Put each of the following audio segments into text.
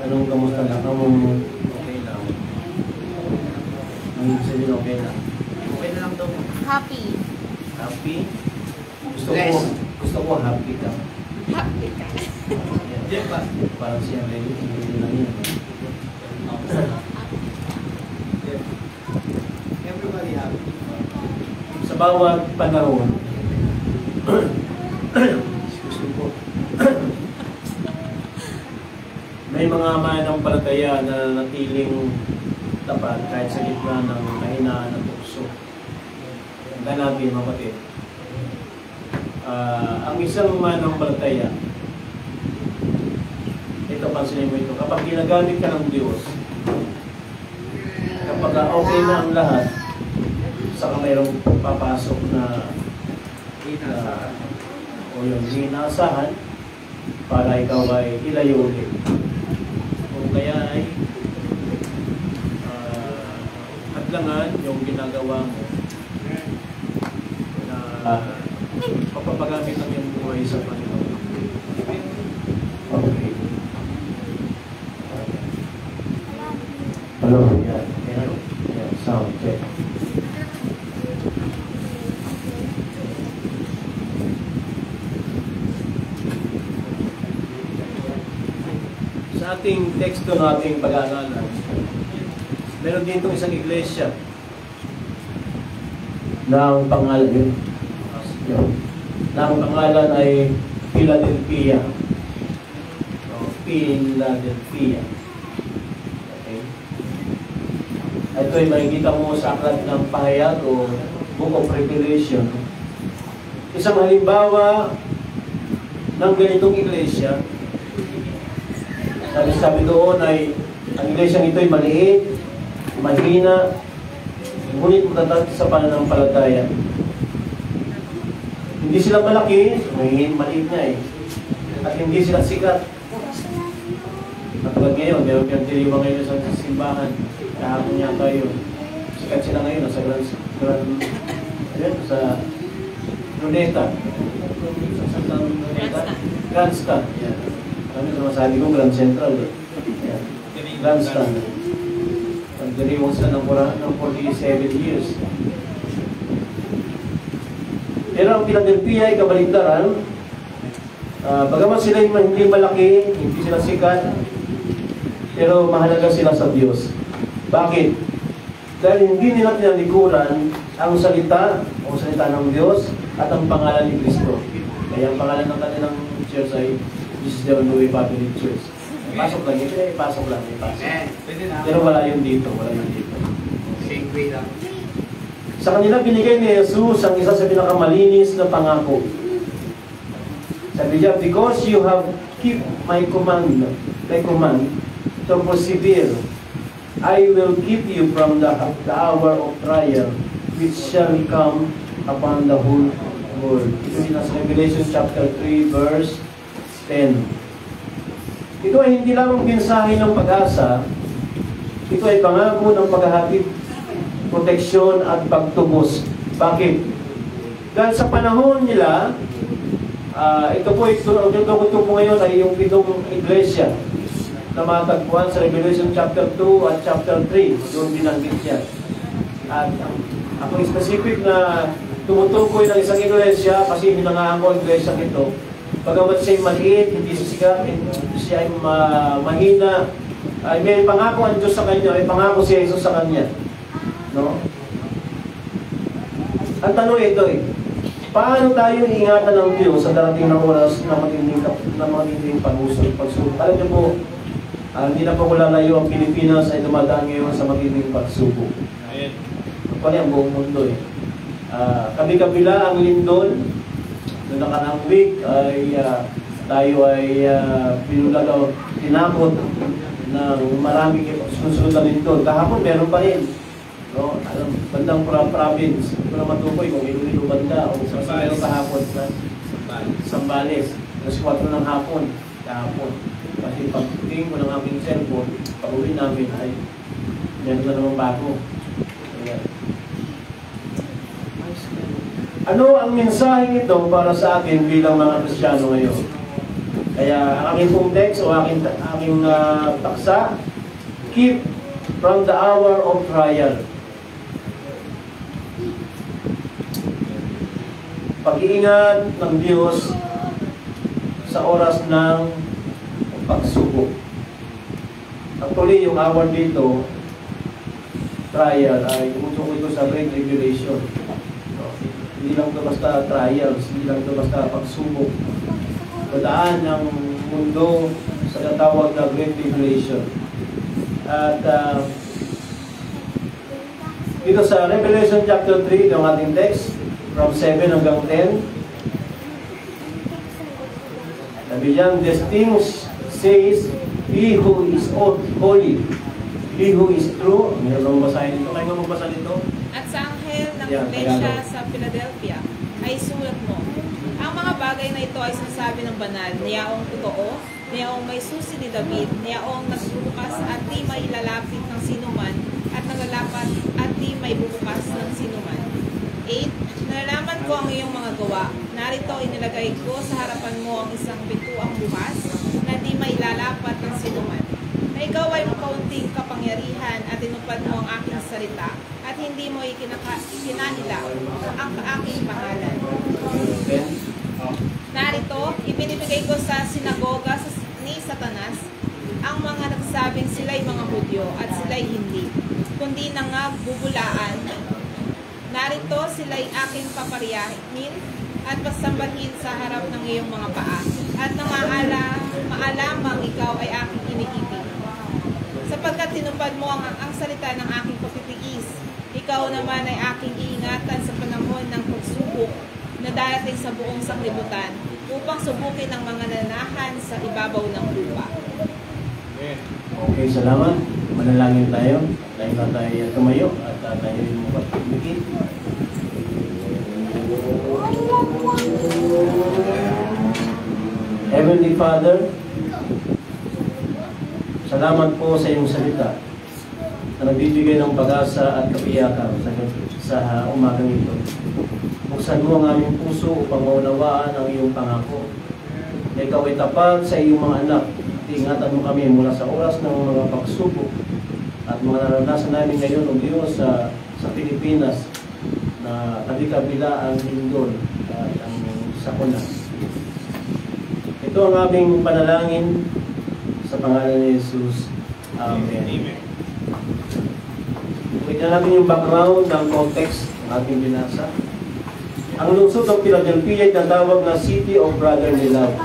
Anong kamusta na? Okay lang. Ang ibig sabihin okay lang. Okay na lang daw. Happy. Happy? Gusto ko happy ka. Happy ka. Parang siya rin. Hindi lang yun. Everybody happy. Sa bawat panahon, gusto ko, may mga mananampalataya na natiling tapat kahit sa gitna ng kahinaan ng tukso. Hanggang natin, mapatid. Ang isang mananampalataya, ito, pansinin mo ito, kapag ginagamit ka ng Diyos, kapag okay na ang lahat, saka mayroong papasok na o yung inaasahan para ikaw ay ilayo ulit. Kung kaya ay hadlangan yung ginagawa mo na papagamit ang iyong buhay sa Panginoon. Okay. Hello, yan. Yan, sound check. Sa ating teksto na ating pag-aaralan, meron dito isang iglesia na ang pangalan ay Philadelphia. Philadelphia. Okay. Ito ay makikita mo sa aklat ng pahayag o Book of Revelation. Isang halimbawa ng ganitong iglesia. Sabi doon ay ang iglesia ito ay maliit, mahina, ngunit matatag sa pananampalataya. Hindi sila malaki, maliit nga eh. At hindi sila sikat. Katulad ngayon, meron kang diliwa ngayon sa simbahan. Kahapon yata yun. Sikat sila ngayon sa sa Luneta. Sa Luneta? Grandstand. Yeah. Kami sa masabi ko, Grand Central eh. Yeah. Grandstand. Nagdiriwang sila ng 47 years. Pero ang Philadelphia ay kabaligtaran. Bagaman sila hindi malaki, hindi sila sikat, pero mahalaga sila sa Diyos. Bakit? Dahil hindi nila tinalikuran ang salita ng Diyos at ang pangalan ni Kristo. Kaya ang pangalan ng kanilang church ay Jesus the Only Public Church. Pasok lang ito, pasok lang. Pero wala yun dito, Same way lang. Sa kanila binigay ni Jesus ang isa sa pinakamalinis na pangako. Sabi niya, because you have keep my command to persevere, I will keep you from the hour of trial which shall come upon the whole world. Ito din sa Revelation chapter 3 verse 10. Ito ay hindi lamang mensahe ng pag-asa, ito ay pangako ng paghahatid, proteksyon at pagtubos. Bakit? Dahil sa panahon nila, ito po ngayon ay yung pitong iglesia na matagpuan sa Revelation chapter 2 at chapter 3. Doon binanggit siya. At ako specific na tumutukoy ng isang iglesia kasi hinangaan ko ang iglesia ito. Pagkamat siya'y maliit, hindi siya sikat, siya ay mahina, ay may pangako ang Diyos sa kanya, may pangako si Jesus sa kanya. No? Ang tanong ito paano tayo iingatan ng Diyos sa darating ng oras na matinding pagsubok? Alam niyo po, hindi na po lalayo ang Pilipinas ay dumadaan ngayon sa matinding pagsubok. Ano ang buong mundo Kabi-kabila ang lindol. Noong nakarang week ay tayo ay tinakot ng maraming susunod na lindol. Kahapon meron pa rin. No, bandang province. Ito na matukoy kung Iloilo banda o sa meron kahapon sa Sambales. Alas 4 ng hapon. Kahapon. Kasi pagtingin ko ng aming cellphone, pag-uwi namin ay meron na naman bago. Ayan. Ano ang mensaheng ito para sa atin bilang mga Kristiyano ngayon? Kaya ang aking pong text o aking paksa, keep from the hour of trial. Pag-iingat ng Diyos sa oras ng pagsubok. Actually, yung hour dito, trial, ay tumutukoy ko sa Great Tribulation. No? Hindi lang ito basta trials, hindi lang ito basta pagsubok. Padaan ng mundo sa natawag na Great Tribulation. At dito sa Revelation chapter 3, yung ating text, from 7 hanggang 10, sabi diyan, "These things says He who is holy, He who is true." Mayroon mabasahin ito. Kaya nga magbasa nito. At sa anghel ng iglesia sa Philadelphia ay sulat mo, ang mga bagay na ito ay sinasabi ng banal, niyaong totoo, niyaong may susi ni David, niyaong nagbubukas at di may lalapit ng sinuman, at naglalapat at di may bubukas ng sinuman. 8. Nalalaman ko ang iyong mga gawa. Narito inilagay ko sa harapan mo ang isang pintuang bukas na di may lalapat ng sinuman. Na ikaw ay makaunting kapangyarihan at tinupad mo ang aking salita at hindi mo ikinanila ang aking pangalan. Narito, ibinibigay ko sa sinagoga ni Satanas ang mga nagsabing sila'y mga Hudyo at sila'y hindi, kundi nangabubulaan. Narito sila'y aking papariyahin at pasambahin sa harap ng iyong mga paa at maalamang ikaw ay aking iniibig. Sapagkat tinupad mo ang salita ng aking pagtitiis, ikaw naman ay aking iingatan sa panahon ng pagsubok na darating sa buong sanglibutan upang subukin ang mga nananahan sa ibabaw ng lupa. Okay, salamat. Manalangin tayo. Tayo na tayo tumayo at tayo yung magpapagpikit. Heavenly Father, salamat po sa iyong salita na nagbibigay ng pag-asa at kapiyakan sa umagang ito. Buksan mo ang aming puso upang maunawaan ang iyong pangako. Na ikaw ay tapat sa iyong mga anak. Ingatan mo kami mula sa oras ng mga pagsubok at mga naranasan namin ngayon ng Diyos sa Pilipinas na kabi-kabila ang lindol at ang sakuna. Ito ang aming panalangin sa pangalan ni Jesus. Amen. Tignan natin yung background ng context ng ating binasa. Ang lungsod ng Philadelphia ay tinatawag na City of Brotherly Love.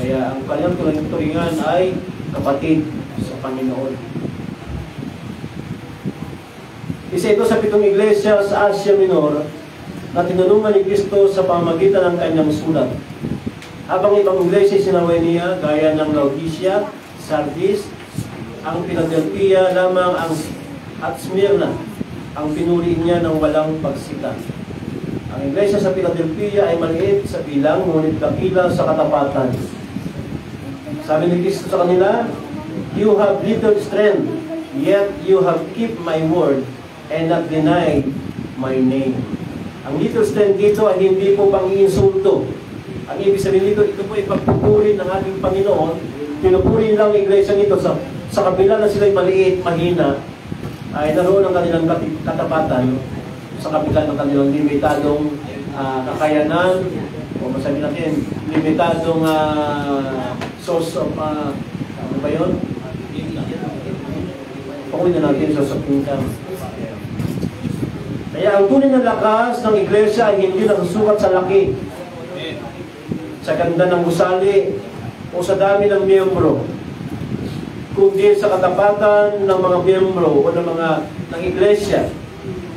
Kaya ang kanyang turingan ay kapatid sa Panginoon. Isa ito sa 7 iglesia sa Asia Minor na tinulungan ni Kristo sa pamamagitan ng kanyang sulat. Habang ibang iglesia sinaway niya gaya ng Laodicea, Sardis, ang Philadelphia lamang at Smyrna ang pinuri niya ng walang pagsika. Ang iglesia sa Philadelphia ay maliit sa bilang, ngunit dakila sa katapatan. Sabi ni Kristo sa kanila, "You have little strength, yet you have kept my word and not denied my name." Ang little strength dito ay hindi po pang-iinsulto. Ang ibig sabihin dito, ito po ay pagpupuri ng ating Panginoon. Pinupuri nilang iglesia nito sa kabila na sila'y maliit, mahina, ay naroon ang kanilang katapatan sa kabila ng kanilang limitadong kakayanan, o masabi natin, limitadong source of, ano ba yun? Pakunin na natin source of income. Kaya ang tunay na lakas ng iglesia ay hindi nakasukat sa laki, sa ganda ng gusali, o sa dami ng miyembro, kundi sa katapatan ng mga miyembro o ng iglesia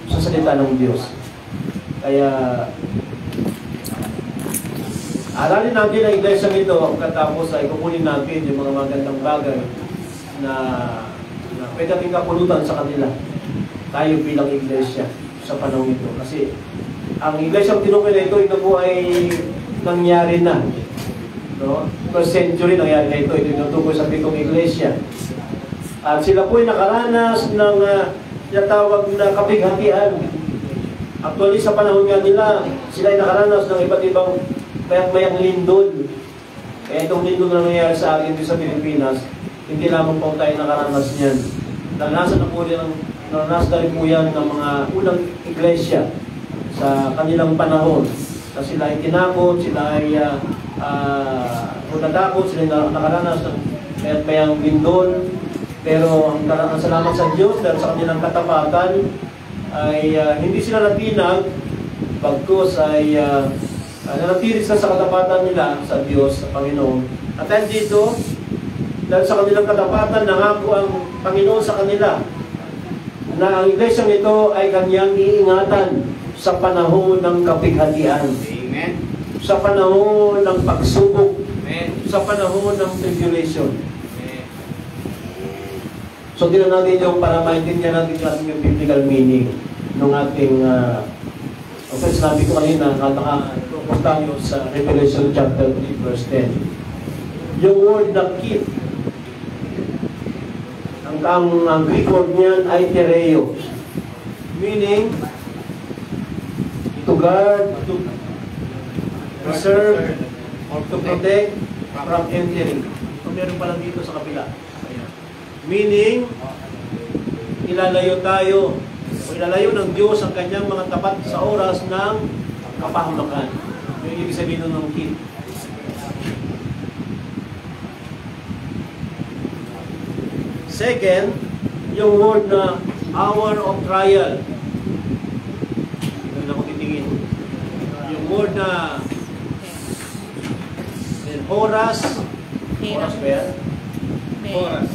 sa salita ng Diyos. Kaya aralin natin ang iglesia nito, katapos ay kukunin natin yung mga magandang bagay na pwede natin kapulutan sa kanila. Tayo bilang iglesia sa panahon ito. Kasi ang iglesia tinukoy na ito po ay nangyari na. No? Per century nangyari na ito. Ito yung tukoy sa 7 iglesia. At sila po ay nakaranas ng tinatawag na kapighatian. Actually, sa panahon nga nila, sila ay nakaranas ng iba't ibang mayang lindol. Kaya itong linggo na nangyayari sa atin dito sa Pilipinas, hindi lamang po tayo nakaranas niyan. Naranasan na rin po yan ng mga unang iglesia sa kanilang panahon. Na sila ay tinakot, sila ay natakot, sila ay nakaranas ng mayang lindol. Pero ang salamat sa Diyos dahil sa kanilang katapatan ay hindi sila natinag, bagkus ay nanatili sila sa katapatan nila sa Diyos, sa Panginoon. At dahil dito, dahil sa kanilang katapatan, nangako ang Panginoon sa kanila na ang iglesyang ito ay kanyang iingatan sa panahon ng kapighatian. Amen. Sa panahon ng pagsubok. Amen. Sa panahon ng tribulation. Amen. So, tingnan natin yung para maintindihan natin yung biblical meaning ng ating okay, sinabi ko kanina, nakatapos tayo sa Revelation chapter 3 verse 10. Yung word na keep, ang Greek word niyan ay tereo, meaning to guard, to preserve, or to protect from entering. So, meron pala dito sa kapila. Meaning, ilalayo tayo, o ilalayo ng Diyos ang kanyang mga tapat sa oras ng kapahamakan. Yung ibig sabihin ng keep. Second, yung word na hour of trial. Doon ako titingin. Yung word na horas. Horas ba yan? Oras.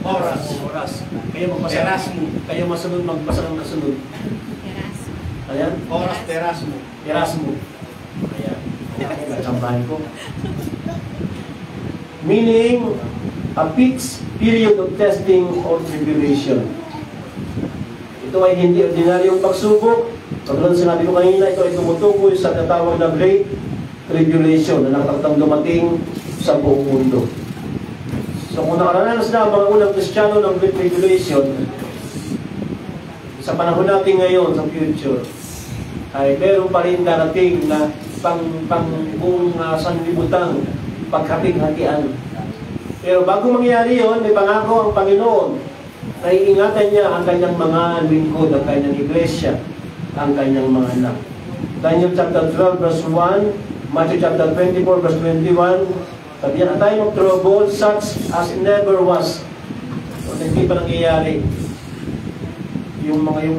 Horas. Horas. Kayo magbasa. Erasmo. Kayo masunod, magbasa ng nasunod. Ayan? Oras Erasmo. Erasmo. Ayan. Nagsambahan ko. Meaning, a fixed period of testing or tribulation. Ito ay hindi ordinaryong pagsubok. Pagkat sinabi ko kanina, ito ay tumutukoy sa tatawag na Great Tribulation na nakatang dumating sa buong mundo. So kung nakaranas na ang mga unang Kristiyano ng Great Tribulation, sa panahon natin ngayon, sa future, ay meron pa rin darating na buong sanlibutan pagkapig-hatian. Pero bago mangyari yon, may pangako ang Panginoon na iingatan niya ang kanyang mga lingkod, ang kanyang iglesia, ang kanyang mga anak. Daniel chapter 12 verse 1, Matthew chapter 24 verse 21, sabi yan, a time of trouble such as never was. So, hindi pa nangyayari. Yung mga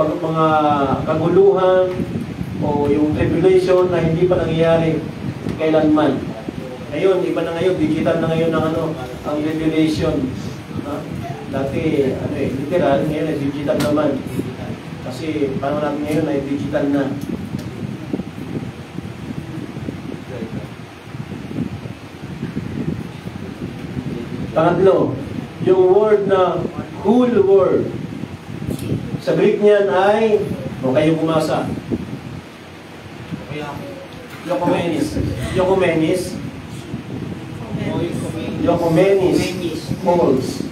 kaguluhan o yung tribulation na hindi pa nangyayari kailanman. Ngayon, iba na ngayon, digital na ngayon ang ang tribulation. Dati, literal, ngayon ay digital naman. Kasi, paano natin ngayon ay digital na. Pangatlo, yung word na whole word. Sa Greek niyan ay, o kayo bumasa, Yokomenis. Yokomenis. Yokomenis. False.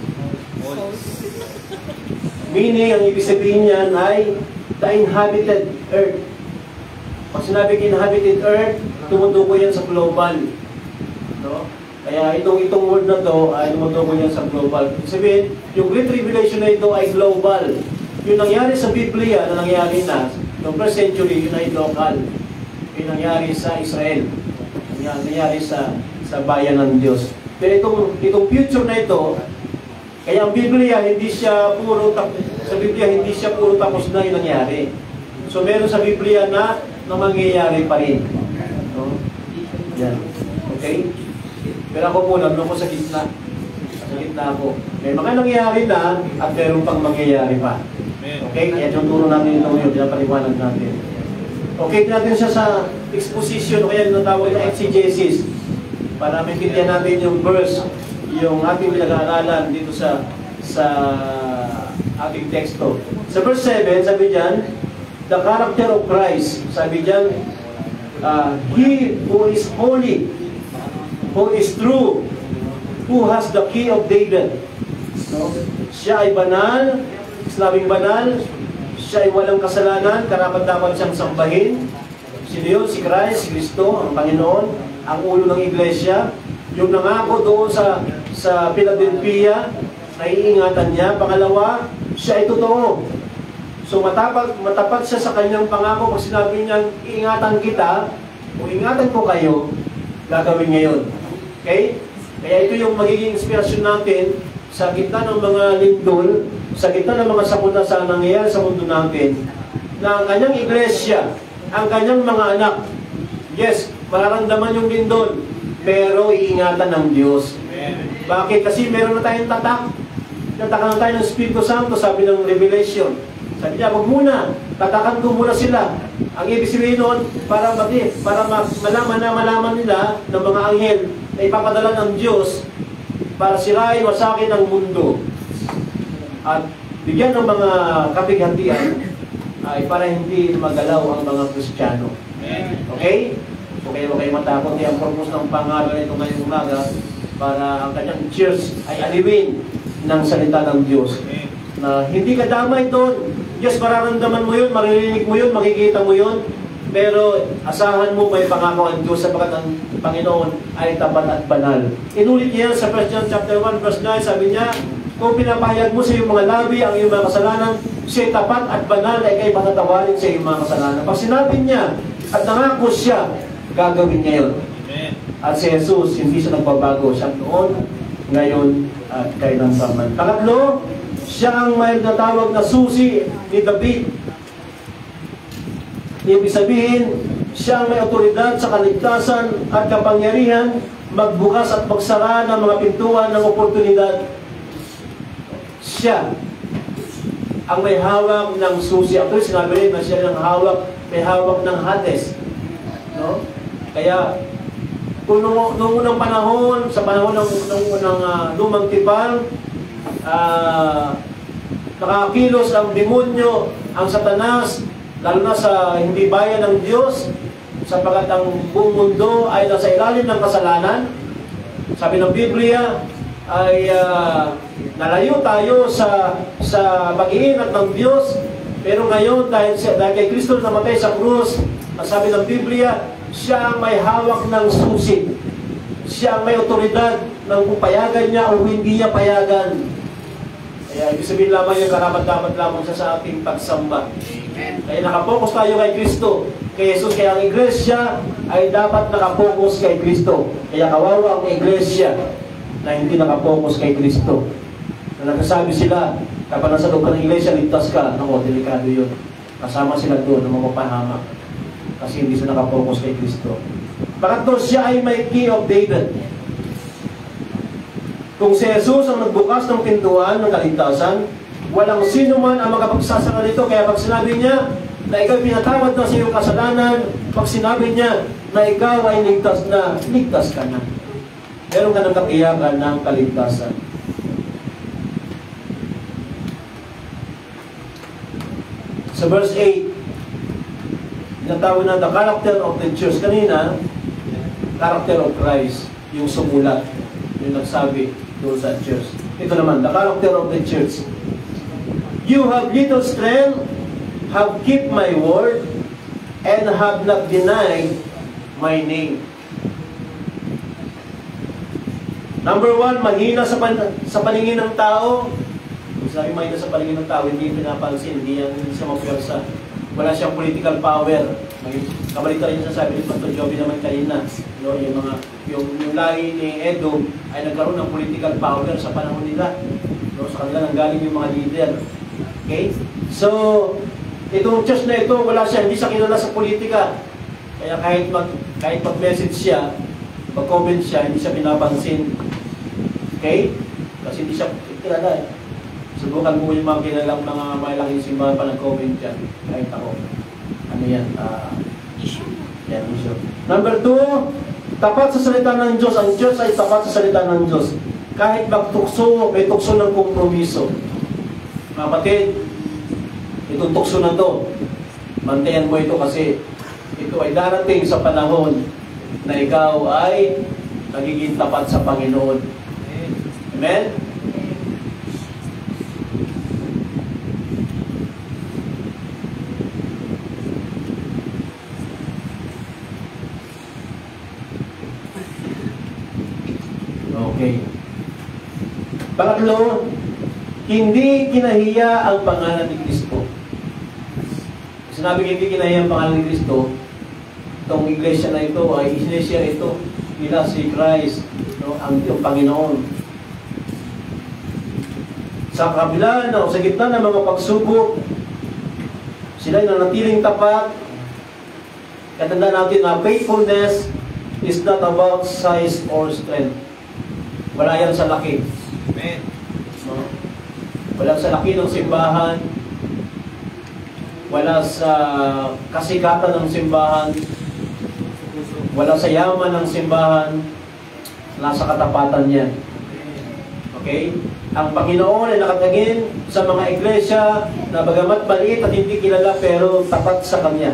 Meaning, ang ibig sabihin niyan ay the inhabited earth. Pag sinabi inhabited earth, tumutukoy yan sa global. No? Kaya itong word na to ay tumutukoy yan sa global. Ibig sabihin, yung Great Tribulation na ito ay global. Yung nangyari sa Biblia na nangyari na, noong first century, yun ay local. Yung nangyari sa Israel. Yung nangyari sa bayan ng Diyos. Pero itong future na ito, kaya ang Biblia hindi siya puro tapos na yung nangyari. So meron sa Biblia na mangyayari pa rin. No? Yan. Okay? Pero ako po, nandun ko sa gitna. Sa gitna ako. May mga nangyayari na at meron pang mangyayari pa. Okay? Kaya yung turo natin ito ngayon, pinapaliwanag natin. Okay, natin siya sa exposition o kaya natawag na exegesis para maintindihan natin yung verse, yung ating pinag-aaralan dito sa ating teksto. Sa verse 7, sabi dyan, the character of Christ. Sabi dyan, He who is holy, who is true, who has the key of David. No? Siya ay banal, labing banal, siya ay walang kasalanan, karapat-dapat siyang sambahin. Si Dios, si Christ, si Kristo, ang Panginoon, ang ulo ng iglesia. Yung nangako doon sa Philadelphia, naiingatan niya. Pangalawa, siya ay totoo. So matapat siya sa kanyang pangako. Pag sinabi niya, iingatan kita, o ingatan ko kayo, gagawin niya yun. Okay? Kaya ito yung magiging inspirasyon natin sa gitna ng mga lindol, sa gitna ng mga sakuna sa nangyayari sa mundo natin, na ang kanyang iglesia, ang kanyang mga anak, yes, mararamdaman yung lindol, pero iingatan ng Diyos. Bakit? Kasi meron na tayong tatak. Tatakan na tayo ng Espiritu Santo, sabi ng Revelation. Sabi niya, huwag muna, tatakan ko muna sila. Ang ibig sabihin noon, para malaman nila ng mga anghel na ipapadala ng Diyos para sirain, wasakin ang mundo. At bigyan ng mga kapighatian ay para hindi magalaw ang mga Kristiyano. Okay? So kayo matakot. Ang purpose ng pangalan ito ngayong umaga para ang kanyang church ay aliwin ng salita ng Diyos. Na hindi ka damay doon. Yes, mararamdaman mo yun, maririnig mo yun, makikita mo yun. Pero asahan mo may pangako ang Diyos sapagkat ang Panginoon ay tapat at banal. Inulit niya sa 1 John chapter 1 verse 9, sabi niya, kung pinapahayag mo sa iyong mga labi ang iyong mga kasalanan, siya'y tapat at banal ay kayo patatawarin sa iyong mga kasalanan. Pag sinabi niya at nangako siya, gagawin niya yun. At si Jesus, hindi siya nagbabago. Siya noon, ngayon, at kailanman. Pangatlo, siya ang may natawag na susi ni David. Ibig sabihin, siya ang may otoridad sa kaligtasan at kapangyarihan, magbukas at magsara ng mga pintuan ng oportunidad. Siya ang may hawak ng susi. Actually, sinabi rin na siya may hawak ng Hades. No? Kaya, kung noong unang panahon, sa panahon ng lumang tipan, nakakilos ang demonyo, ang Satanas, lalo na sa hindi bayan ng Diyos, sapagkat ang buong mundo ay nasa ilalim ng kasalanan. Sabi ng Biblia, ay nalayo tayo sa pag-iingat ng Diyos, pero ngayon, dahil kay Kristo namatay sa krus, sabi ng Biblia, siya ang may hawak ng susi. Siya ang may otoridad ng kung payagan niya o hindi niya payagan. Kaya ibig sabihin lamang yung karapat-dapat lamang siya sa ating pagsamba. Kaya nakapokus tayo kay Kristo, kay Jesus. Kaya ang iglesia ay dapat nakapokus kay Kristo. Kaya kawawa ang iglesia na hindi nakapokus kay Kristo. Na nagsasabi sila, kapag nasa loob ng iglesia, ligtas ka. Naku, delikado yun. Kasama sila doon na mapapahamak. Kasi hindi sila nakapokus kay Kristo. Pangatlo, siya ay may key of David. Kung si Jesus ang nagbukas ng pintuan ng kaligtasan, walang sino man ang makapagsasara nito. Kaya pag sinabi niya na ikaw pinatawad na sa iyong kasalanan, pag sinabi niya na ikaw ay ligtas na, ligtas ka na. Meron ka ng katiyakan ng kaligtasan. Sa verse 8, tinatawag na the character of the church. Kanina, character of Christ, yung sumulat, yung nagsabi doon sa church. Ito naman, the character of the church. You have little strength, have kept my word, and have not denied my name. Number 1, mahina sa paningin ng tao. Kung sabi mahina sa paningin ng tao, hindi pinapansin, hindi siya mapwersa. Wala siyang political power. Kabalita rin sa sabi ni Pastor Joby naman kanina, no, yung lahi ni Edom ay nagkaroon ng political power sa panahon nila. No, sa kanila nanggaling yung mga leader. Okay? So, itong church na ito, wala siya, hindi siya kilala sa politika. Kaya kahit mag-message siya, mag-comment siya, hindi siya pinapansin. Okay? Kasi hindi siya kilala eh. Subukan mo yung mga kilalang mga malaking simbahan pa nag-comment dyan. Kahit ako. Ano yan? Issue. Yan, issue. Number 2, tapat sa salita ng Diyos. Ang Diyos ay tapat sa salita ng Diyos. Kahit magtukso, may tukso ng kompromiso. Mga kapatid, itong tukso na to, mantayan mo ito kasi ito ay darating sa panahon na ikaw ay nagiging tapat sa Panginoon. Amen? Pangatlo, hindi kinahiya ang pangalan ni Kristo. Sinabi hindi kinahiya ang pangalan ni Kristo, itong iglesia na ito ay iglesia ito nila si Christ, no, yung Panginoon. Sa kabila, no, sa gitna ng mga pagsubok, sila ay nanatiling tapat. Katandaan natin na faithfulness is not about size or strength. Wala yan sa laki. Amen. No? Wala sa laki ng simbahan. Wala sa kasikatan ng simbahan. Wala sa yaman ng simbahan. Nasa katapatan yan. Okay? Ang Panginoon ay nakatagin sa mga iglesia na bagamat maliit at hindi kilala pero tapat sa Kanya.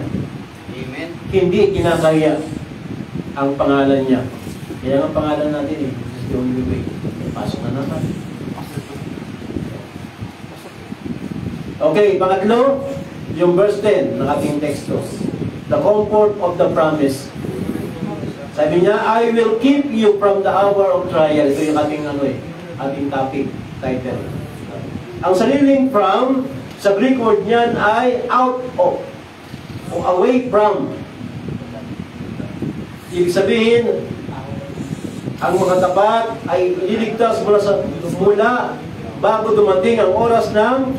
Amen. Hindi kinakaya ang pangalan niya. Kaya ang pangalan natin eh, is the only way. Pasok na naman. Okay, pangatlo, yung verse 10 ng ating teksto. The comfort of the promise. Sabi niya, I will keep you from the hour of trial. Ito yung ating ating topic, title. Ang sariling from, sa Greek word niyan ay out of, o away from. Ibig sabihin, ang mga tapat ay liligtas mula bago dumating ang oras ng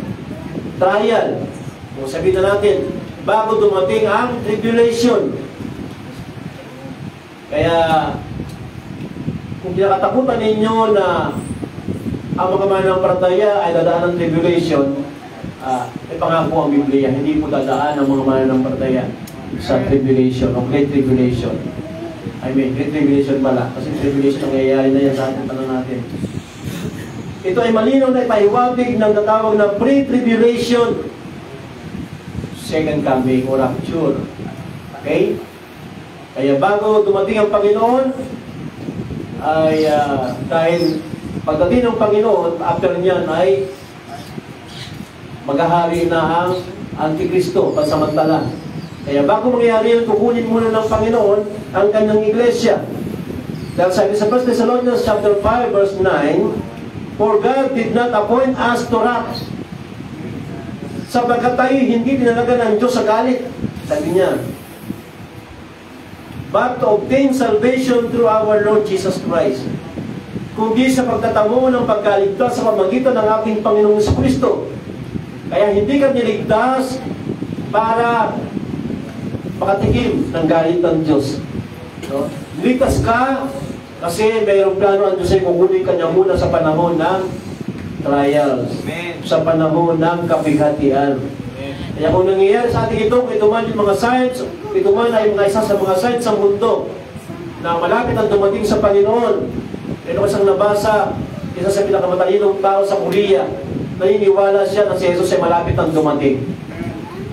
trial. O sabihin na natin, bago dumating ang tribulation. Kaya, kung kinakatakutan ninyo na ang mga mananampalataya ay dadaan ng tribulation, ay pangako ang Biblia, hindi po dadaan ang mga mananampalataya sa tribulation o great tribulation. Great tribulation pala. Kasi tribulation ang nangyayari na yan sa ating tanong natin. Ito ay malinaw na ipahiwatig ng tatawag na pre-tribulation, second coming or rapture. Okay? Kaya bago dumating ang Panginoon, ay dahil pagdating ng Panginoon, after niyan ay maghahari na ang Antikristo pansamantala. Kaya bago mangyari yun, kukunin muna ng Panginoon ang kanyang iglesia. Dahil sabi sa 1 Thessalonians chapter 5 verse 9, for God did not appoint us to wrath, sapagkat tayo hindi tinalaga ng Diyos sa galit. Sabi niya, but to obtain salvation through our Lord Jesus Christ, kundi sa pagtatamo ng pagkaligtas sa pamagitan ng ating Panginoong Kristo. Kaya hindi ka niligtas para makatikim ng galit ng Diyos. No? Ligtas ka kasi mayroong plano ang Diyos ay kukunin ka niya muna sa panahon ng trials. Amen. Sa panahon ng kapighatian. Kaya kung nangyayari sa ating ito man yung mga signs, ito man ay mga isa sa mga signs sa mundo na malapit ang dumating sa Panginoon. Ito kasang nabasa, isa sa pinakamatalinong tao sa Korea, naniniwala siya na si Jesus ay malapit ang dumating.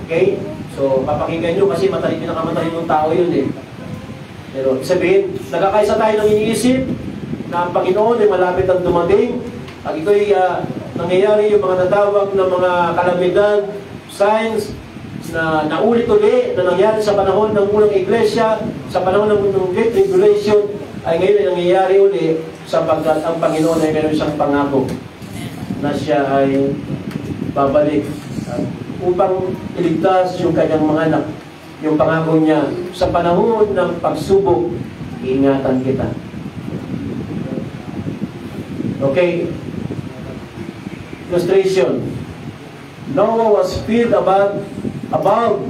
Okay? So, papakinggan nyo kasi pinakamatalinong tao yun eh. Pero, sabihin, nagkakaisa tayo ng iniisip na ang Panginoon ay malapit ang dumating. At ito'y nangyayari yung mga natawag na mga kalamidad, signs, na naulit-uli na nangyari sa panahon ng unang iglesia, sa panahon ng Great Tribulation, ay ngayon ay nangyayari uli sapagkat ang Panginoon ay meron siyang pangako na siya ay babalik upang iligtas yung kanyang mga anak. Yung pangako niya, sa panahon ng pagsubok, iingatan kita. Okay. Illustration. Noah was filled above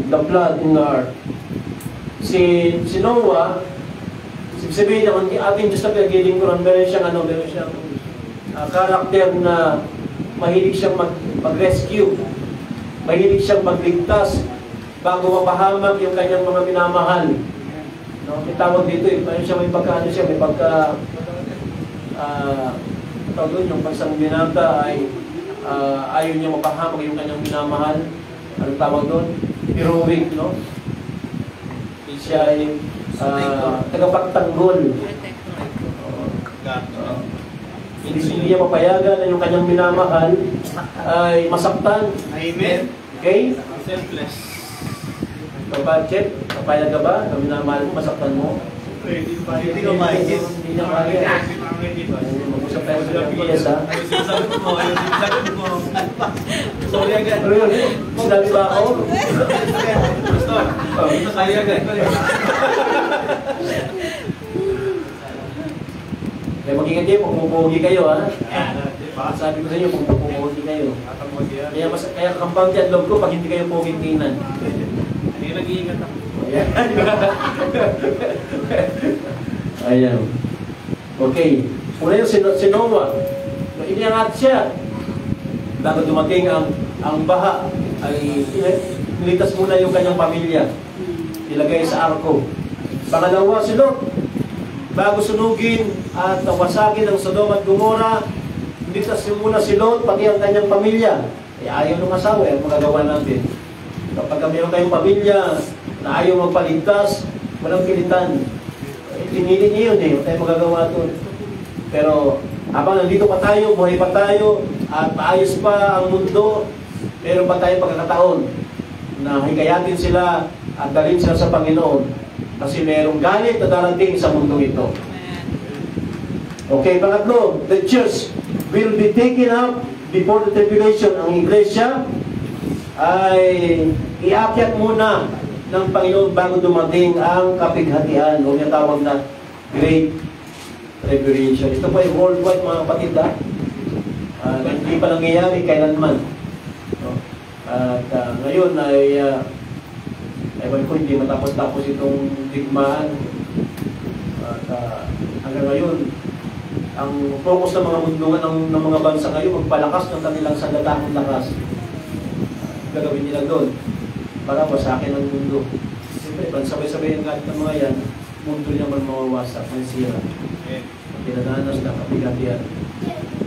the flood in the ark. Si Noah, sabihin niya, ang ating Diyos na pinagilingkuran, meron siyang karakter na mahilig siyang mag-rescue, mahilig siyang magligtas bago mapahamak yung kanyang mga minamahal. No? May tawag dito eh, may pagka yung pagsang binata ay ayaw niya mapahamak yung kanyang minamahal. Anong tawag doon? Heroic, no? Siya ay tagapagtanggol. Hindi niya mapayagan na yung kanyang minamahal ay masaktan. Amen. Okay? Selfless. Kapatid, papayag ka ba na minamahal mo, masaktan mo? Hindi ka mahigit. Hindi niya kaya. Mag-usap tayo sa PS, ha? Sagot mo. Sorry agad. Ano yun? Sinabi ba ako? Pastor. Sorry agad. Kaya mag-ingat kayo, pagpupugi kayo, ha? Baka sabi ko sa inyo, pagpupugi kayo. Kaya kampante at loob ko pag hindi kayo puging tingnan. Hindi nag-iingat ako. Ayan. Okay. Una yung si Noah. Iniangat siya. Bago dumating ang baha, ay niligtas muna yung kanyang pamilya. Ilagay sa arko. Pangalawa si Lot. Bago sunugin at wasagin ang Sodom at Gomora, niligtas muna si Lot, pati ang kanyang pamilya. Ayaw ng asawa, ang magagawa natin. Kapag mayroon kayong pamilya na ayaw magpaligtas, walang pilitan. Pinili niyo yun, wala tayong magagawa doon. Pero habang nandito pa tayo, buhay pa tayo, at maayos pa ang mundo, meron pa tayong pagkakataon na hikayatin sila at dalhin sila sa Panginoon. Kasi merong galit na darating sa mundo ito. Okay, pangatlo, the church will be taken up before the tribulation. Ang iglesia ay iakyat muna ng Panginoon bago dumating ang kapighatian o yung tawag na Great Tribulation. Ito po ay worldwide, mga kapatid, ha? Hindi pa nangyayari kailanman. No? At ngayon ay ewan ko, hindi matapos-tapos itong digmaan. At hanggang ngayon, ang focus ng mga mundungan ng mga bansa ngayon, magpalakas ng kanilang sandatahang lakas. Gagawin nila doon para wasakin ang mundo. Siyempre, pansabay-sabay ang galit ng mga yan, mundo niya man mawawasak, may sira. Pinadanas na kapigatian.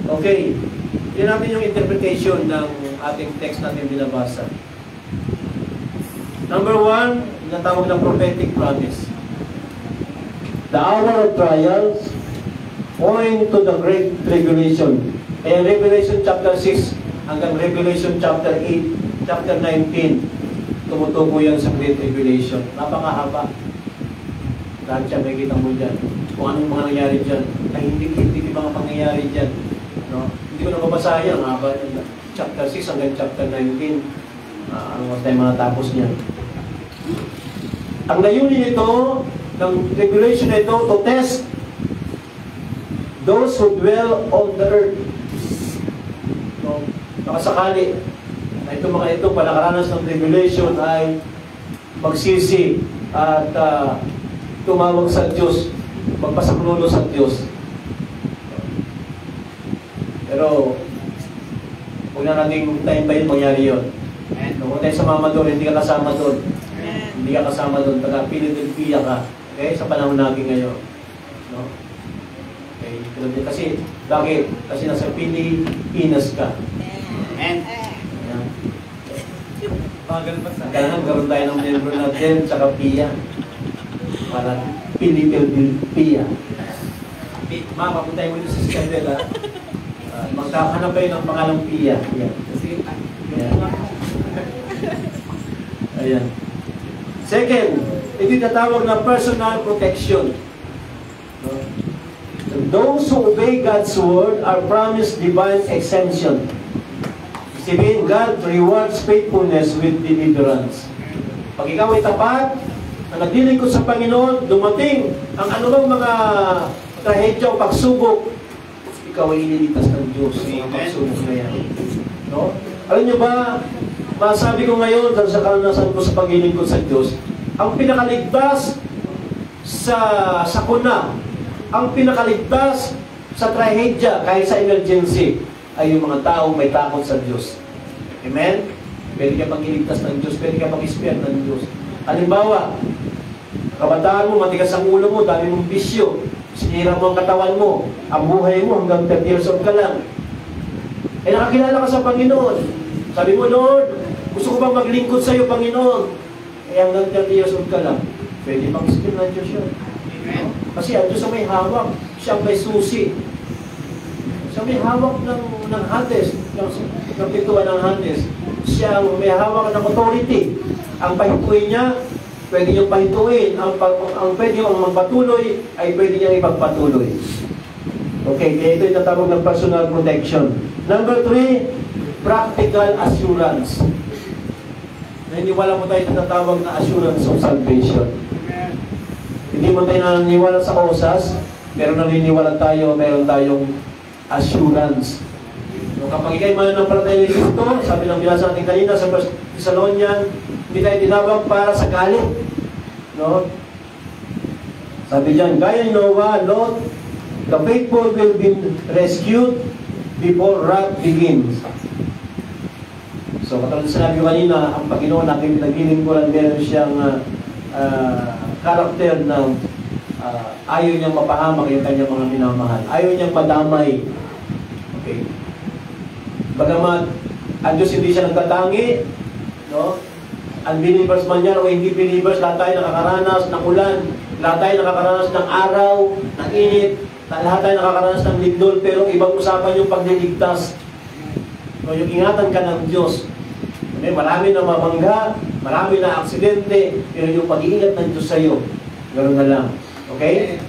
Okay, yun natin yung interpretation ng ating text natin binabasa. Number 1, natawag na prophetic promise. The hour of trials point to the Great Tribulation. Kaya Revelation chapter 6 hanggang Revelation chapter 8, chapter 19, tumutuko yan sa Great Tribulation. Napakahaba. Lahat siya may kita mo dyan. Kung anong mga nangyari dyan. Ay hindi mga pangyayari dyan. No? Hindi ko nababasa yan. Haba yan. Chapter 6 hanggang chapter 19. Ano tayo mga tapos niya. Ang layunin nito, ng tribulation na ito, to test those who dwell on the earth. No? Nakasakali na itong mga ito, palakaranas ng tribulation ay magsisi at tumawag sa Diyos, magpasaklulo sa Diyos. Pero huwag na natin tayo mangyari yun. Kung tayo sumama doon, hindi ka kasama doon. Hindi ka kasama doon, taga Philadelphia ka. Okay? Sa panahon natin ngayon. No? Okay? Kasi, bakit? Kasi nasa Pilipinas ka. Amen. Ayan. Bagal pa sa. Kaya nagkaroon tayo ng membro natin sa Pia. Para Philadelphia. Mapapunta mo dito sa schedule, ha? Magkakanap kayo ng pangalang Pia. Ayan. Ayan. Second, ito tinatawag na personal protection. Those who obey God's word are promised divine exemption. Sabihin, God rewards faithfulness with deliverance. Pag ikaw ay tapat, na naglilingkod sa Panginoon, dumating ang anumang mga trahedya o pagsubok, ikaw ay ililigtas ng Diyos sa mga pagsubok na yan. No? Alam niyo ba, masabi ko ngayon, dahil sa karanasan ko sa paglilingkod sa Diyos, ang pinakaligtas sa sakuna, ang pinakaligtas sa trahedya, kahit sa emergency, ay yung mga taong may takot sa Diyos. Amen? Pwede ka pag-iligtas ng Diyos, pwede ka pag-spare ng Diyos. Halimbawa, kabataan mo, matigas ang ulo mo, dami mong bisyo, sinira mo ang katawan mo, ang buhay mo hanggang 30 years old ka lang. Eh nakakilala ka sa Panginoon. Sabi mo, Lord, gusto ko bang maglingkod sa iyo, Panginoon? Eh hanggang 30 years old ka lang. Pwede pag-spare ng Diyos yun. Kasi ang Diyos ang may hawak, siya ang may susi. Siya may hawak ng Hades, ng pituan ng Hades. Siya ang may hawak ng authority. Ang pahituin niya, pwede niyang pahituin. Ang pwede niyang magpatuloy, ay pwede niyang ipagpatuloy. Okay, kaya ito yung tatawag ng personal protection. Number 3, practical assurance. Naniniwala mo tayo sa tatawag na assurance of salvation. Hindi mo tayo naniniwala sa osas, pero naniniwala tayo, meron tayong assurance. So, kapag ikay mananampalataya ni Kristo, sabi ng binasa natin kanina sa 1 Thessalonians, hindi tayo tinawag para sa galit. No? Sabi diyan, gaya ni Noah, Lot, the faithful will be rescued before wrath begins. So, katulad sinabi ko kanina, ang Panginoon natin pinaglilingkuran, meron siyang karakter ng ayaw niyang mapahamak yung kanyang mga minamahal. Ayaw niyang madamay. Okay. Bagamat, ang Diyos hindi siya nagtatangi, no? Unbelievers man yan o hindi believers, lahat tayo nakakaranas ng ulan, lahat tayo nakakaranas ng araw, ng init, lahat tayo nakakaranas ng lindol, pero ibang usapan yung pagliligtas. So, yung ingatan ka ng Diyos. Marami na mamangga, marami na aksidente, pero yung pag-iingat ng Diyos sa'yo, ganoon na lang. Okay?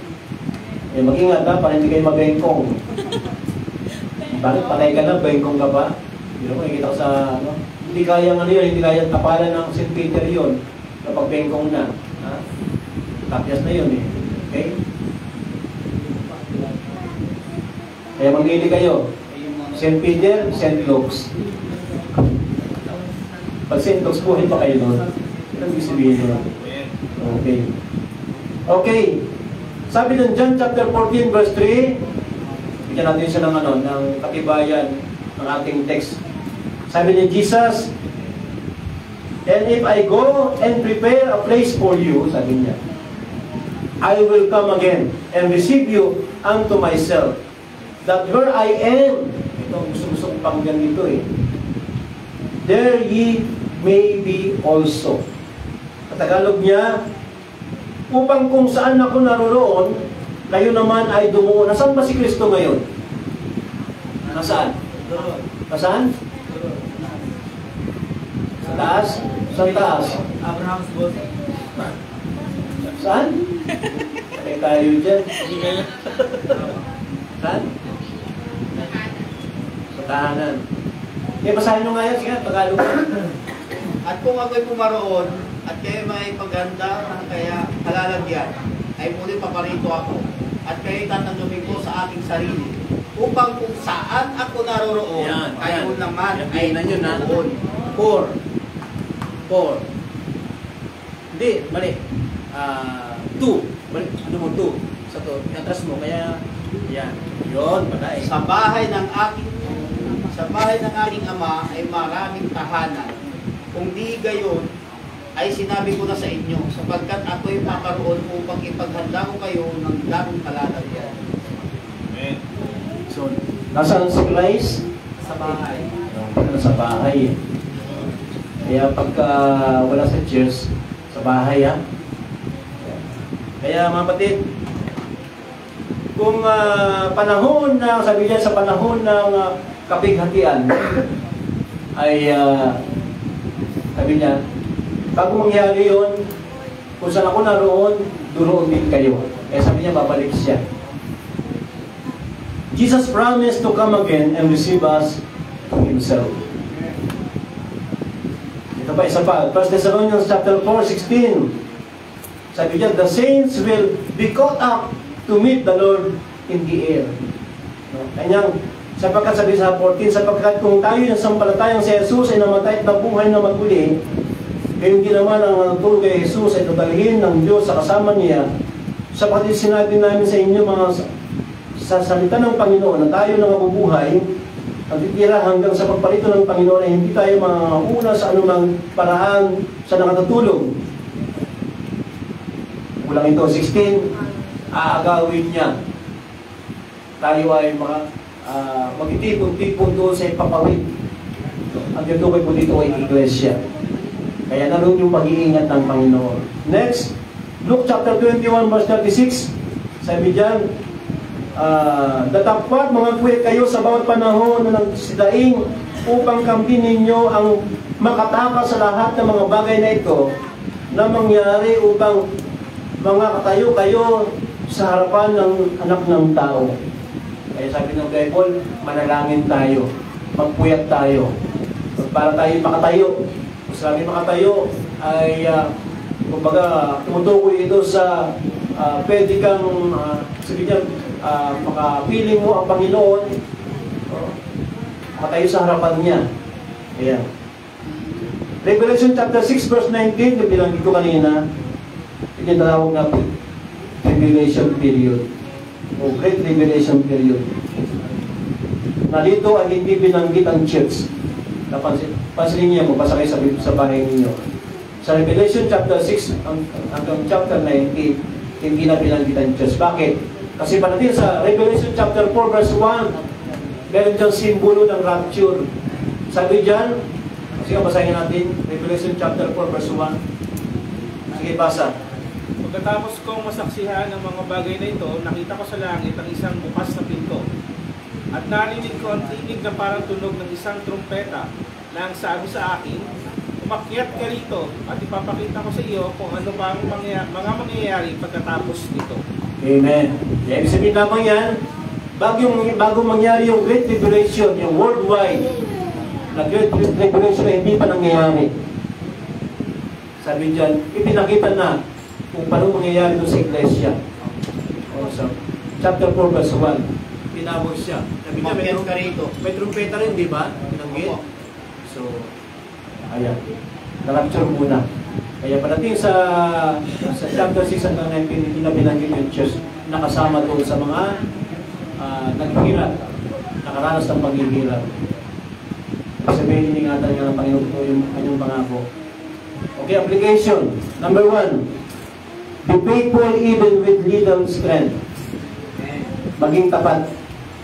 Mag-ingat ha, para hindi kayo mabengkong. Bakit patay ka na, bengkong ka pa? Hindi mo, nakikita ko sa, ano, hindi kayang ano yun, hindi kayang kapalan ng St. Peter yun, kapag bengkong na. Ha? Tapyas na yun eh. Okay? Kaya mag-iili kayo. St. Peter, St. Luke's. Pag St. Luke's, buhay pa kayo doon. Ito ang sabihin nyo. Okay. Okay. Sabi ng John chapter 14 verse 3, bigyan natin siya ng, ng katibayan ng ating text. Sabi ni Jesus, and if I go and prepare a place for you, sabi niya, I will come again and receive you unto myself, that where I am, ito ang gusto kong panggan dito eh, there ye may be also. Sa Tagalog niya, upang kung saan ako naroroon, kayo naman ay dumuon. Nasaan ba si Kristo ngayon? Nasaan? Nasaan? Sa taas? Sa taas? Abraham's boss. Saan? Kaya tayo dyan. Saan? Sa tahanan. Kaya basahin nyo nga yan. Sige, Tagalog. At kung ako'y pumaroon, at kayo may pagganda ng kaya kalalagyan, ay muli paparito ako, at kayo tatanggapin ko sa aking sarili, upang kung saan ako naroroon, Yan, kayo yan. naman Yan, ay tingnan nyo na. naroroon. 4. Hindi, mali. 2. Mali. Ano mo, 2? Sa to. Atras mo, kaya, yan. Yun, patay. Sa bahay ng aking ama ay maraming tahanan. Kung di gayon, ay sinabi ko na sa inyo, sapagkat ako'y makaroon upang ipaghanda ko kayo ng daming kalalagyan. Amen. So, nasaan si Christ? Sa bahay. Sa bahay eh. Kaya pagka wala sa church, sa bahay ha. Kaya mga kapatid, kung panahon na, sabi niya sa panahon ng kapighatian, ay sabi niya, bago mangyari yun, kung saan ako naroon, duroon din kayo. Kaya sabi niya, babalik siya. Jesus promised to come again and receive us to Himself. Ito pa, isa pa. 1 Thessalonians chapter 4:16. Sabi niya, the saints will be caught up to meet the Lord in the air. Kanyang, sapagkat sabi sa 14, sapagkat kung tayo yung sampalatayang si Jesus ay namatay at nabuhay na maguli, kaya hindi naman ang tulong kay Jesus ay dadalhin ng Diyos sa kasama niya, sapagkat sinabi namin sa inyo mga sa salita ng Panginoon na tayo na mabubuhay at titira hanggang sa pagparito ng Panginoon ay hindi tayo mauna sa anumang paraan sa nakatutulog. Kulang ito, 16, aagawin niya. Tayo ay magtitipon-tipon doon sa ipapawid. Ang tinutukoy po dito ay iglesia. Kaya naroon yung pag-iingat ng Panginoon. Next, Luke chapter 21 verse 36. Sabi diyan, datapwat mga kuya kayo sa bawat panahon na nagsidaing upang kamtin ninyo ang makatakas sa lahat ng mga bagay na ito na mangyari upang mga katayo kayo sa harapan ng anak ng tao. Kaya sabi ng Bible, manalangin tayo, magpuyat tayo, para tayo makatayo. Kung sabi makatayo, ay kumbaga, tumutukoy ito sa pwede kang, sabi niya, makapiling mo ang Panginoon, makatayo sa harapan niya. Ayan. Revelation chapter 6 verse 19, yung binanggit ko kanina, yung tinatawag na tribulation period o great tribulation period. Na dito ay hindi binanggit ang church. Pansinin niyo mo, basa kayo sa bahay ninyo. Sa Revelation chapter 6 hanggang chapter 19, hindi na binanggit ang church. Bakit? Kasi panatin sa Revelation chapter 4 verse 1, meron diyang simbolo ng rapture. Sabi dyan, sige, basahin natin, Revelation chapter 4 verse 1. Sige, basa. Pagkatapos kong masaksihan ng mga bagay na ito, nakita ko sa langit ang isang bukas na pinto. At narinig ko ang tinig na parang tunog ng isang trumpeta na ang sabi sa akin, umakyat ka rito at ipapakita ko sa iyo kung ano pa ang mga mangyayari pagkatapos nito. Amen. Ibig sabihin naman yan, bago mangyari yung Great Tribulation, yung worldwide, na Great Tribulation na hindi pa nangyayari. Sabi dyan, ipinakita na kung paano mangyayari doon sa iglesia. O, so, chapter 4 verse 1, pinabot siya. Sabi niya, may trumpeta rin, di ba? Pinanggit. So, ayan. Na-rapture muna. Kaya padating sa chapter 6 hanggang 19, hindi na binanggit yung church, nakasama doon sa mga naghihirap, nakaranas ng paghihirap. Sabihin, iningatan nga ng Panginoon ko yung kanyang pangako. Okay, application. Number 1, be faithful even with little strength. Maging tapat.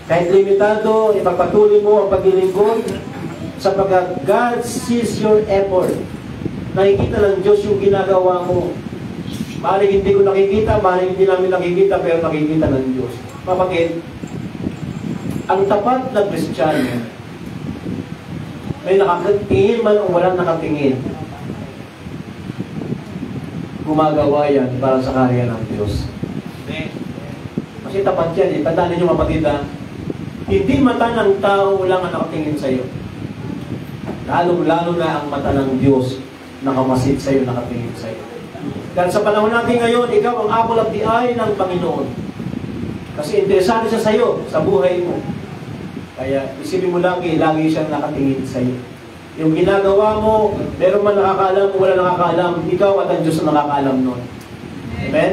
Kahit limitado, ipagpatuloy mo ang paglilingkod sapagkat God sees your effort. Nakikita ng Diyos yung ginagawa mo. Maaaring hindi ko nakikita, maaaring hindi namin nakikita, pero nakikita ng Diyos. Kapagid, ang tapat na Kristiyano, may nakatingin man o walang nakatingin, gumagawa yan para sa karya ng Diyos. Kasi tapat yan. Tandaan ninyo kapatid, hindi mata ng tao lang ang nakatingin sa iyo. Lalo na ang mata ng Diyos nakamasid sa iyo, nakatingin sa iyo. Dahil sa panahon natin ngayon, ikaw ang apple of the eye ng Panginoon. Kasi interesado siya sa iyo, sa buhay mo. Kaya isipin mo lagi siyang nakatingin sa iyo. Yung ginagawa mo, meron man nakakaalam o wala nakakaalam, ikaw at ang Diyos na nakakaalam nun. Amen?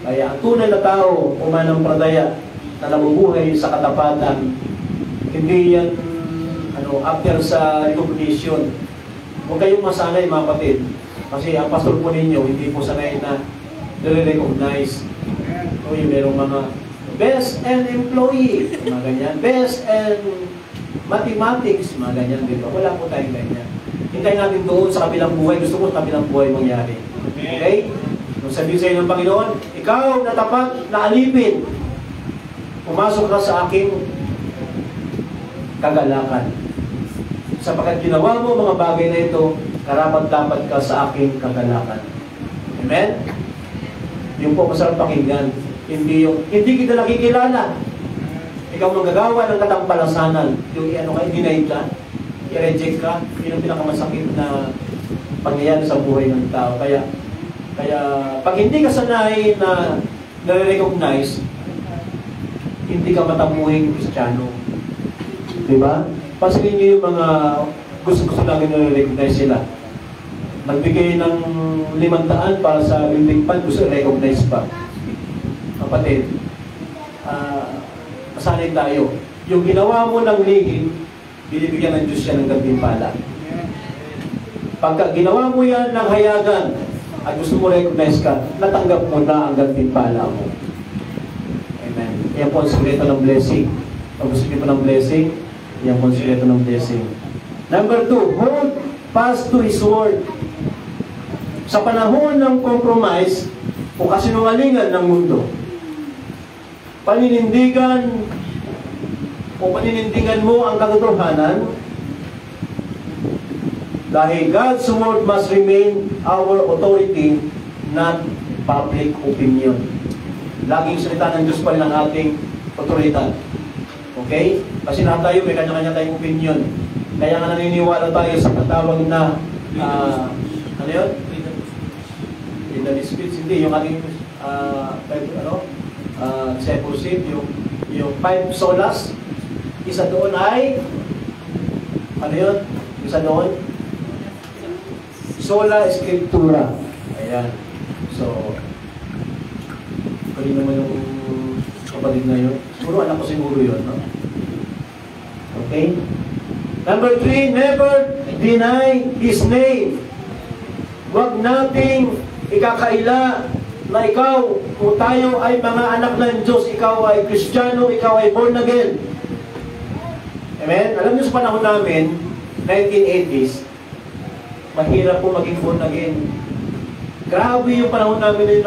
Kaya ang tunay na tao, umananampalataya na nabubuhay sa katapatan, hindi yan after sa recognition. Huwag kayong masanay mga kapatid. Kasi ang pastor po ninyo, hindi po sanay na nire-recognize. O yung merong mga best and employee, mga ganyan. Best and mathematics, mga ganyan, di ba? Wala po tayong ganyan. Hintayin natin doon sa kabilang buhay. Gusto ko sa kabilang buhay mangyari. Okay? Nung sabihin sa inyo ng Panginoon, ikaw na tapat na alipin, pumasok ka sa aking kagalakan. Sapagkat ginawa mo mga bagay na ito, karapat-dapat ka sa aking kagalakan. Amen? Yung po masarap pakinggan. Hindi kita nakikilala. Ikaw manggagawa ng katampalasanan. Yung i-deny ka, i-reject ka, yun ang pinakamasakit na pangyayari sa buhay ng tao. Kaya pag hindi ka sanay na nare-recognize, hindi ka matamuhing Kristiyano. Diba? Pansinin niyo yung mga gusto lagi nare-recognize sila. Nagbigay ng 500 para sa building fund, gusto recognize pa. Kapatid, masanay tayo. Yung ginawa mo ng lihim, binibigyan ng Diyos yan ng gantimpala. Pagka ginawa mo yan ng hayagan, at gusto mo recognize ka, natanggap mo na ang gantimpala mo. Amen. Yan po ang sikreto ng blessing. Pag gusto niyo po ng blessing, yan po ang sikreto ng blessing. Number 2, hold fast to His word. Sa panahon ng compromise o kasinungalingan ng mundo, paninindigan mo ang katotohanan dahil God's word must remain our authority, not public opinion. Laging salita ng Diyos pa rin ang ating otoridad. Okay? Kasi lahat tayo, may kanya-kanya tayong opinion. Kaya nga naniniwala tayo sa katawag na, ano yun? Freedom of speech. Hindi, yung ating, discipleship, yung 5 solas. Isa doon ay, ano yun? Isa doon? Sola Scriptura. Ayan. So, kanina naman yung kapatid na yun. Siguro anak ko siguro yun, no? Okay? Number 3, never deny His name. Huwag nating ikakaila na ikaw, kung tayo ay mga anak ng Diyos, ikaw ay Kristiyano, ikaw ay born again. Amen? Alam niyo sa panahon namin, 1980s, mahirap po maging born again. Grabe yung panahon namin yun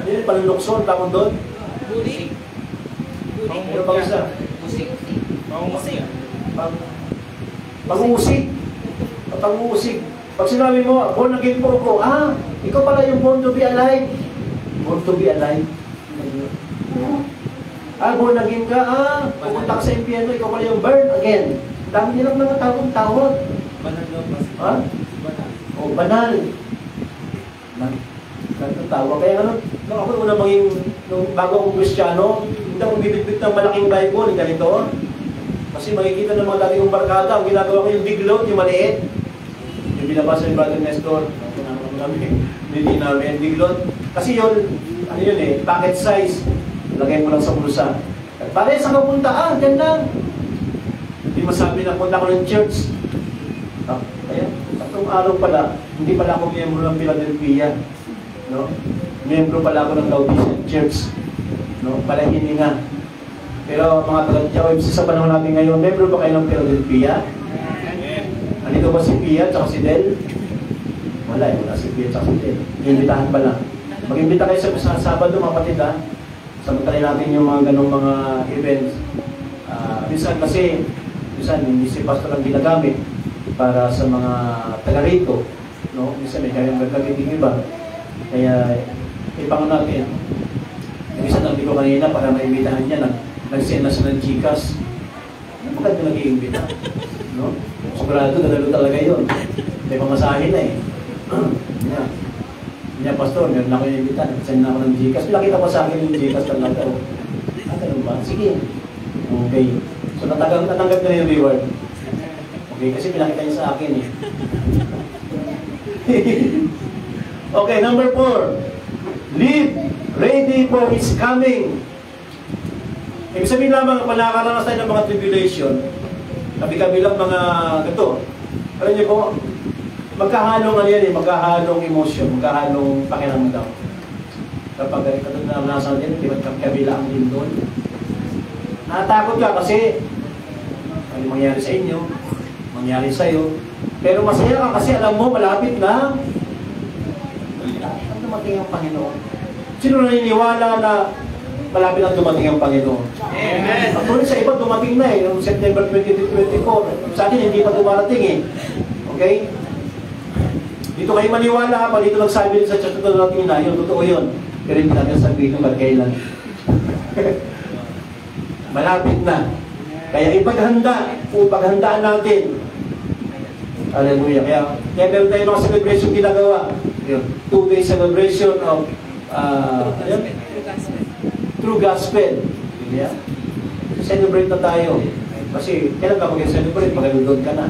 yung panlukson, tawag doon. Bully. Ano ba isa? Pangungusig. Pag-uusig. Pag-uusig. Pag sinabi mo, born again po ako, ikaw pala yung born to be alive. Born to be alive. Born again ka, pupunta ka sa impyerno, ikaw pala yung burn again. Dami nilang mga tawag. Banal daw ba? Ha? Banal. O, banal. Tawag. Kaya nung ako una bago akong Kristiyano, hindi akong bibitbit ng malaking Bible, ganito. Kasi makikita ng mga dati kong barkada, ang ginagawa ko yung biglot, yung maliit. Yung binabasa ni Brother Nestor, hindi namin, biglot. Kasi yun, packet size. Lagay mo lang sa bulsa. Pare, saan ka punta? Dyan lang. Hindi masabi na punta ko ng church. Kaya, tatlong araw pala, hindi pala ako miyembro ng Philadelphia. No? Miyembro pala ako ng Laodicean Church. No? Palahini nga. Pero mga taga-Jawib, sa panahon natin ngayon, miyembro ba kayo ng Philadelphia? Andito ba si Pia at si Del? Wala si Pia at si Del. Iimbitahan pala. Mag-imbita kayo sa Sabado, mga patid, samantalay natin yung mga ganong mga events. Minsan hindi si pastor ang ginagamit para sa mga taga-rito. No? Minsan may kayang gagamitin iba. Kaya, ipangon natin. Minsan natin ko kanina para maimitahan niya, nag-send na siya ng Gcash. Maganda nag-iimbita. No? Sigurado, dalalo talaga yun. May pamasahin na eh. Niya, pastor, meron ako yung imbita, nag-send na ako ng Gcash. Nakita ko sa akin yung Gcash talaga. Ganun ba? Sige. Okay. So, natanggap na yung reward. Okay, kasi pinakita niya sa akin eh. Okay, number 4. Live ready for His coming. Ibig sabihin lamang, pag nakakaranas tayo ng mga tribulation, kabi-kabilang mga gato. Alam niyo po, magkahalong emotion, magkahalong pakiramdam. Kapag katulad na nasa din, di ba kabilang din doon? Natakot ka kasi ano mangyari sa inyo, mangyari sa'yo. Pero masaya ka kasi alam mo, malapit na dumating ang Panginoon. Sino naniniwala na malapit ang dumating ang Panginoon? Amen. Actually, sa iba dumating na eh, noong September 2024. Sa akin, hindi pa dumarating eh. Okay? Dito kayo maniwala, dito nagsabi sa church na dumating na, yun, totoo yun. Pero hindi natin sabihin kung kailan. Malapit na. Kaya ipaghandaan natin. Hallelujah. Kaya meron tayo mga celebration ginagawa. 2-day celebration of True Gospel. Yeah. Celebrate na tayo. Kasi kailan ka mag-celebrate? Mag-doon ka na.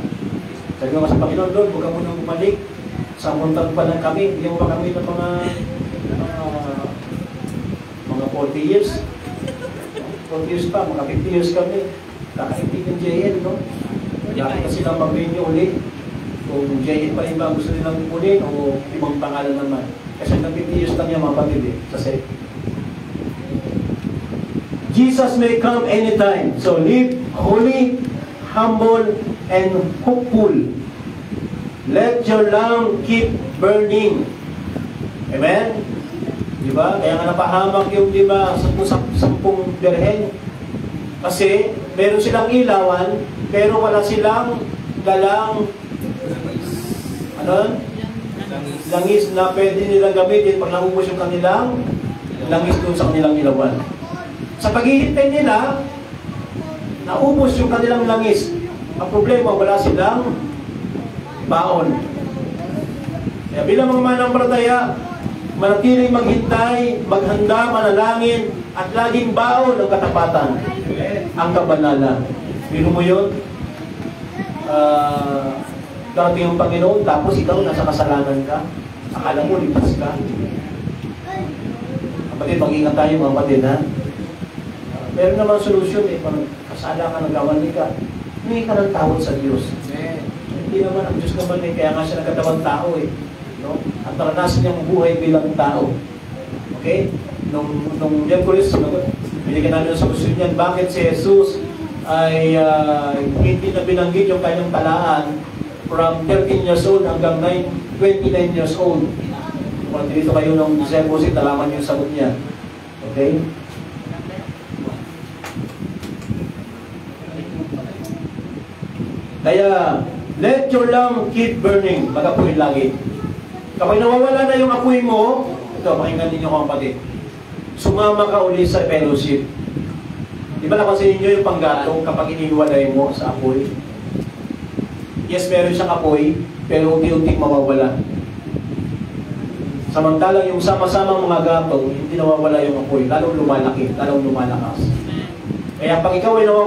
Sabi mo sa Panginoon, Lord, huwag ka muna bumalik. Sa muntag pa lang kami. Hindi mo pa kami ng mga 40 years. 40 years pa, mga 50 years kami. Kakaibig ng JN, no? Nakita silang mag-renew ulit. Kung JN pa rin ba gusto nilang kunin o ibang pangalan naman. Kasi hanggang 50 years lang yung mga pamilya sa set. Jesus may come anytime. So live holy, humble, and hopeful. Let your lamp keep burning. Amen? Diba? Kaya nga napahamak yung 10 birhen. Kasi meron silang ilawan, pero wala silang dalang langis na pwede nilang gamitin pag naubos yung kanilang langis dun sa kanilang ilawan. Sa paghihintay nila, naubos yung kanilang langis. Ang problema, wala silang baon. Kaya bilang mga mananampalataya, manatiling maghintay, maghanda, manalangin, at laging baon ng katapatan, ang kabanalan. Biro mo yun? Darating yung Panginoon, tapos ikaw nasa kasalanan ka. Akala mo, lipas ka. Kapatid, mag-ingat tayo mga kapatid, ha? Meron naman solusyon eh. Pag kasala ka, nagawali ka, humingi ka ng tawad sa Diyos. Hindi naman, ang Diyos naman eh, kaya nga siya nagkatawang tao eh. No? At naranasan niyang buhay bilang tao. Okay? Nung Miyerkules, binigyan namin sa question niyan, bakit si Jesus ay hindi na binanggit yung kanyang talaan from 13 years old hanggang 29 years old. Kung dito kayo ng disciples, talaman yung sagot niya. Okay? Kaya, let your lamp keep burning. Mag-apoy lagi. Kapag nawawala na yung apoy mo, ito, pakinggan ninyo mga kapatid. Sumama ka uli sa fellowship. Di ba napansin ninyo yung panggatong kapag iniwalay mo sa apoy? Yes, meron siyang apoy, pero unti-unting mawawala. Samantalang yung sama-sama mga gatong, hindi nawawala yung apoy, lalong lumalaki, lalong lumalakas. Kaya pag ikaw ay